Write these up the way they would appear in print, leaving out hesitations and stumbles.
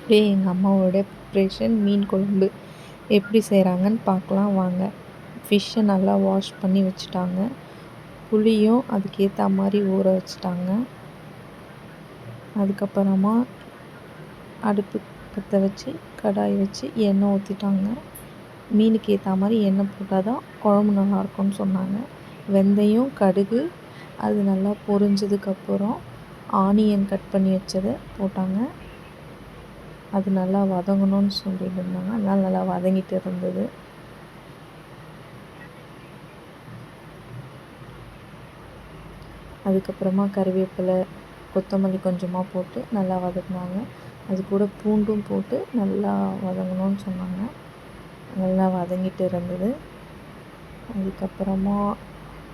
அப்படியே எங்கள் அம்மாவோட ப்ரிப்ரேஷன் மீன் குழம்பு எப்படி செய்கிறாங்கன்னு பார்க்கலாம் வாங்க. ஃபிஷ்ஷை நல்லா வாஷ் பண்ணி வச்சுட்டாங்க. புளியும் அதுக்கேற்ற மாதிரி ஊற வச்சுட்டாங்க. அதுக்கப்புறமா அடுப்பு பற்ற வச்சு கடாய் வச்சு எண்ணெய் ஊற்றிட்டாங்க. மீனுக்கு ஏற்ற மாதிரி எண்ணெய் போட்டால் தான் குழம்பு நல்லாயிருக்கும்னு சொன்னாங்க. வெந்தயம், கடுகு, அது நல்லா பொரிஞ்சதுக்கப்புறம் ஆனியன் கட் பண்ணி வச்சதை போட்டாங்க. அது நல்லா வதங்கணும்னு சொல்லிட்டு இருந்தாங்க. அதனால் நல்லா வதங்கிட்டு இருந்தது. அதுக்கப்புறமா கறிவேப்பிலை, கொத்தமல்லி கொஞ்சமாக போட்டு நல்லா வதக்குனாங்க. அது கூட பூண்டும் போட்டு நல்லா வதங்கணும்னு சொன்னாங்க. நல்லா வதங்கிட்டு இருந்தது. அதுக்கப்புறமா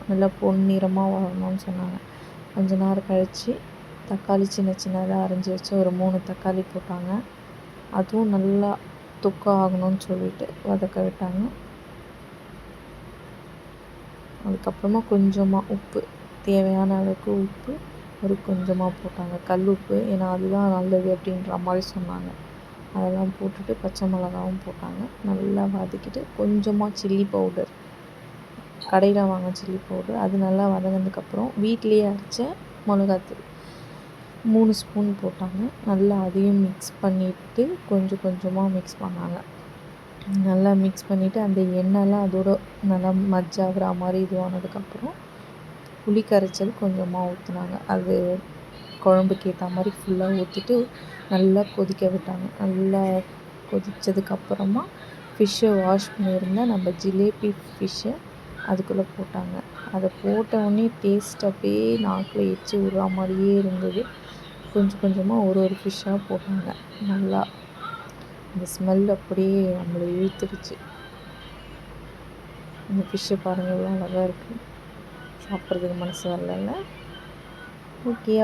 நல்லா பொன்னிறமாக வரணும்னு சொன்னாங்க. கொஞ்ச நேரம் கழித்து தக்காளி சின்ன சின்னதாக அரிஞ்சு வச்சு ஒரு 3 தக்காளி போட்டாங்க. அதுவும் நல்லா தொக்கா ஆகணும்னு சொல்லிட்டு வதக்க விட்டாங்க. அதுக்கப்புறமா கொஞ்சமாக உப்பு, தேவையான அளவுக்கு உப்பு ஒரு கொஞ்சமாக போட்டாங்க. கல் உப்பு, ஏன்னா அதுதான் நல்லது அப்படின்ற மாதிரி சொன்னாங்க. அதெல்லாம் போட்டுட்டு பச்சை மிளகாவும் போட்டாங்க. நல்லா வதக்கிட்டு கொஞ்சமாக சில்லி பவுடர், கடையில் வாங்க சில்லி பவுடர், அது நல்லா வதங்கினதுக்கப்புறம் வீட்டிலேயே அரைச்ச மிளகாத்தூள் 3 ஸ்பூன் போட்டாங்க. நல்லா அதையும் மிக்ஸ் பண்ணிவிட்டு கொஞ்சம் கொஞ்சமாக மிக்ஸ் பண்ணாங்க. நல்லா மிக்ஸ் பண்ணிவிட்டு அந்த எண்ணெய்லாம் அதோட நல்லா மர்ஜ் ஆகிற மாதிரி இதுவானதுக்கப்புறம் புளி கரைச்சல் கொஞ்சமாக ஊற்றினாங்க. அது குழம்புக்கு ஏற்ற மாதிரி ஃபுல்லாக ஊற்றிட்டு நல்லா கொதிக்க விட்டாங்க. நல்லா கொதித்ததுக்கப்புறமா ஃபிஷ்ஷை வாஷ் பண்ணியிருந்தேன் நம்ம ஜிலேபி ஃபிஷ்ஷை அதுக்குள்ளே போட்டாங்க. அதை போட்டவுடனே டேஸ்ட் அப்படியே நாக்கில் எச்சி விடுற மாதிரியே இருந்தது. கொஞ்சம் கொஞ்சமாக ஒரு ஃபிஷ்ஷாக போட்டாங்க. நல்லா அந்த ஸ்மெல் அப்படியே நம்மளை இழுத்துடுச்சு. அந்த ஃபிஷ்ஷை பாருங்கள் எவ்வளோ அழகாக இருக்குது. சாப்பிட்றதுக்கு மனசு வரல. ஓகே.